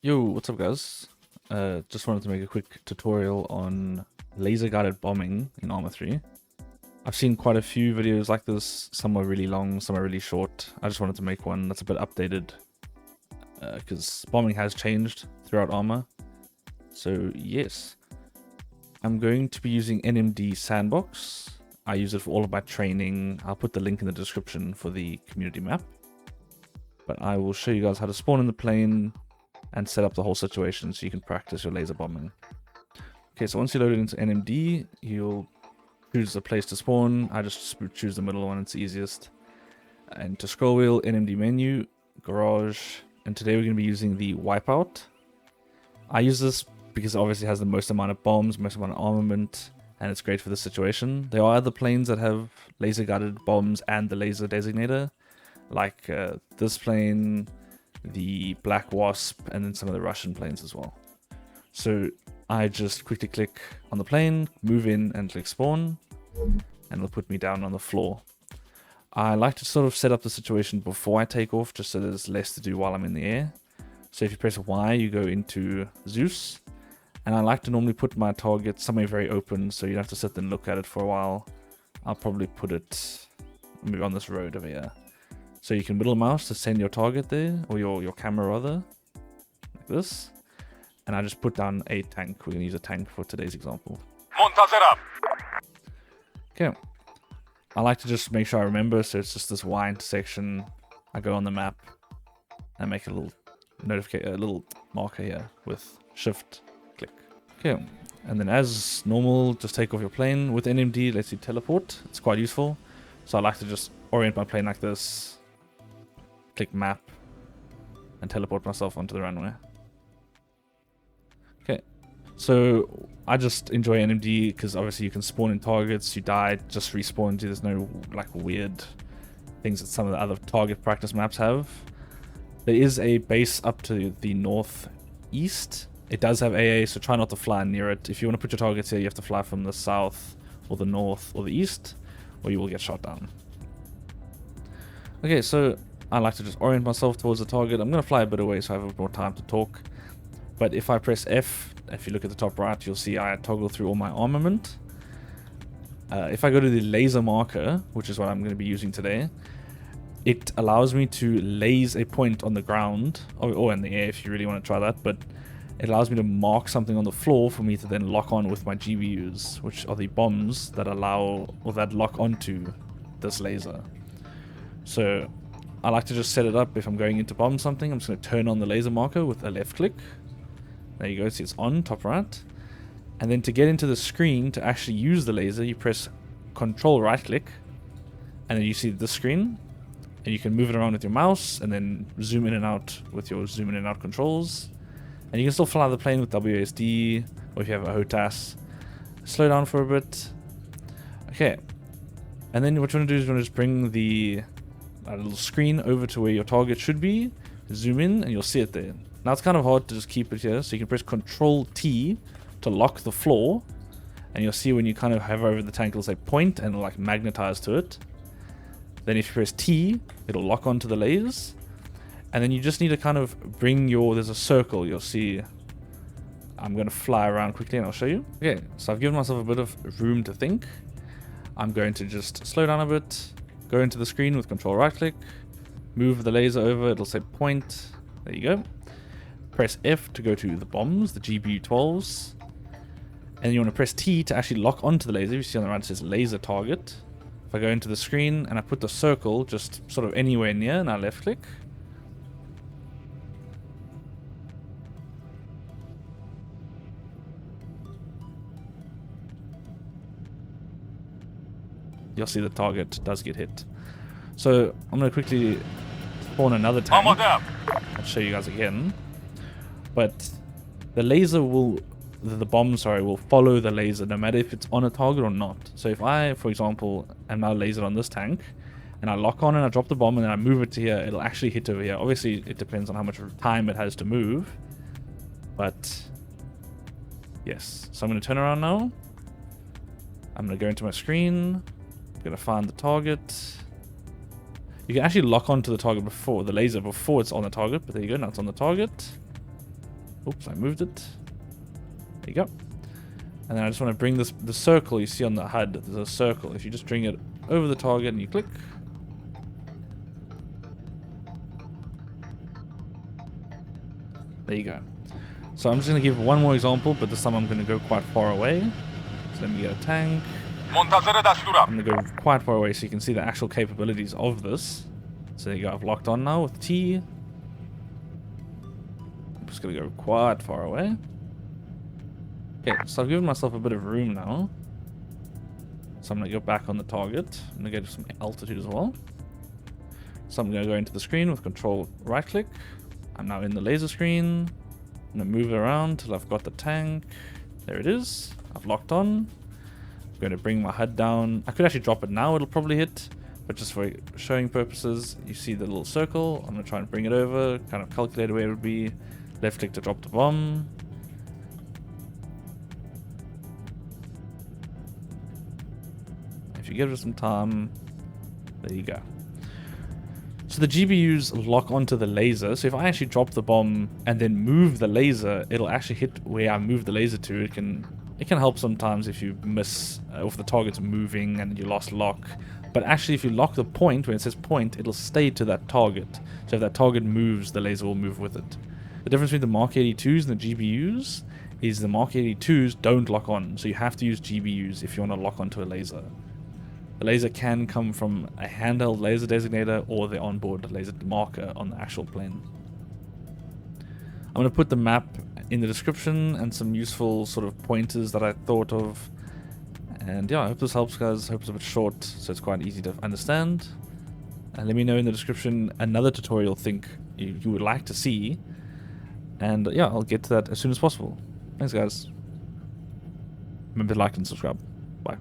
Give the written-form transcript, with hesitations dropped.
Yo, what's up guys? Just wanted to make a quick tutorial on laser guided bombing in Arma 3. I've seen quite a few videos like this, some are really long, some are really short. I just wanted to make one that's a bit updated because bombing has changed throughout Arma. So yes, I'm going to be using NMD Sandbox. I use it for all of my training. I'll put the link in the description for the community map. But I will show you guys how to spawn in the plane and set up the whole situation so you can practice your laser bombing. Okay, so once you load it into NMD, you'll choose a place to spawn. I just choose the middle one, it's the easiest. And to scroll wheel, NMD menu, garage, and today we're going to be using the wipeout. I use this because it obviously has the most amount of bombs, most amount of armament, and it's great for this situation. There are other planes that have laser guided bombs and the laser designator, like this plane, the Black Wasp, and then some of the Russian planes as well. So I just quickly click on the plane, move in and click spawn, and it'll put me down on the floor. I like to sort of set up the situation before I take off, just so there's less to do while I'm in the air. So if you press Y, you go into Zeus, and I like to normally put my target somewhere very open, so you don't have to sit there and look at it for a while. I'll probably put it maybe on this road over here. So you can middle mouse to send your target there, or your camera rather, like this. And I just put down a tank. We're going to use a tank for today's example. Okay. I like to just make sure I remember, so it's just this Y intersection. I go on the map and make a little a little marker here with shift click. Okay. And then as normal, just take off your plane. With NMD, lets you teleport. It's quite useful. So I like to just orient my plane like this. Click map and teleport myself onto the runway. Okay, so I just enjoy NMD because obviously you can spawn in targets, you die, just respawn. There's no like weird things that some of the other target practice maps have. There is a base up to the northeast. It does have AA, so try not to fly near it. If you want to put your targets here, you have to fly from the south or the north or the east, or you will get shot down. Okay, so I like to just orient myself towards the target. I'm going to fly a bit away so I have more time to talk. But if I press F, if you look at the top right, you'll see I toggle through all my armament. If I go to the laser marker, which is what I'm going to be using today, it allows me to laze a point on the ground, or in the air if you really want to try that, but it allows me to mark something on the floor for me to then lock on with my GBUs, which are the bombs that allow, or that lock onto this laser. So I like to just set it up. If I'm going in to bomb something, I'm just going to turn on the laser marker with a left click. There you go, see it's on, top right. And then to get into the screen, to actually use the laser, you press Ctrl right click, and then you see the screen, and you can move it around with your mouse, and then zoom in and out with your zoom in and out controls. And you can still fly the plane with WASD, or if you have a HOTAS. Slow down for a bit. Okay. And then what you want to do is you want to just bring the little screen over to where your target should be, zoom in, and you'll see it there. Now it's kind of hard to just keep it here, so you can press Ctrl T to lock the floor, and you'll see when you kind of hover over the tank, it'll say point, and it'll like magnetize to it. Then if you press T, it'll lock onto the lasers, and then you just need to kind of bring there's a circle, you'll see. I'm going to fly around quickly and I'll show you. Okay, so I've given myself a bit of room to think. I'm going to just slow down a bit. Go into the screen with Ctrl right click, move the laser over, it'll say point, there you go. Press F to go to the bombs, the GBU-12s, and you want to press T to actually lock onto the laser. You see on the right it says laser target. If I go into the screen and I put the circle just sort of anywhere near, and I left click, you'll see the target does get hit. So I'm going to quickly spawn another tank. I'll show you guys again. But the laser will, the bomb, sorry, will follow the laser no matter if it's on a target or not. So if I, for example, am now lasered on this tank, and I lock on and I drop the bomb and then I move it to here, it'll actually hit over here. Obviously, it depends on how much time it has to move. But yes, so I'm going to turn around now. I'm going to go into my screen. I'm going to find the target. You can actually lock onto the target before, the laser before it's on the target, but there you go, now it's on the target. Oops, I moved it. There you go. And then I just want to bring the circle you see on the HUD. There's a circle. If you just bring it over the target and you click. There you go. So I'm just going to give one more example, but this time I'm going to go quite far away. So let me get a tank. I'm going to go quite far away so you can see the actual capabilities of this. So there you go. I've locked on now with T. I'm just going to go quite far away. Okay, so I've given myself a bit of room now. So I'm going to go back on the target. I'm going to go to some altitude as well. So I'm going to go into the screen with Ctrl right click. I'm now in the laser screen. I'm going to move it around till I've got the tank. There it is. I've locked on. I'm going to bring my HUD down. I could actually drop it now. It'll probably hit. But just for showing purposes, you see the little circle. I'm going to try and bring it over. Kind of calculate where it would be. Left click to drop the bomb. If you give it some time, there you go. So the GPUs lock onto the laser. So if I actually drop the bomb and then move the laser, it'll actually hit where I move the laser to. It can help sometimes if you miss, if the target's moving and you lost lock. But actually, if you lock the point, when it says point, it'll stay to that target. So if that target moves, the laser will move with it. The difference between the Mark 82s and the GPUs is the Mark 82s don't lock on. So you have to use GPUs if you want to lock onto a laser. The laser can come from a handheld laser designator or the onboard laser marker on the actual plane. I'm going to put the map in the description and some useful sort of pointers that I thought of. And yeah, I hope this helps, guys. I hope it's a bit short, so it's quite easy to understand. And let me know in the description another tutorial think you would like to see. And yeah, I'll get to that as soon as possible. Thanks, guys. Remember to like and subscribe. Bye.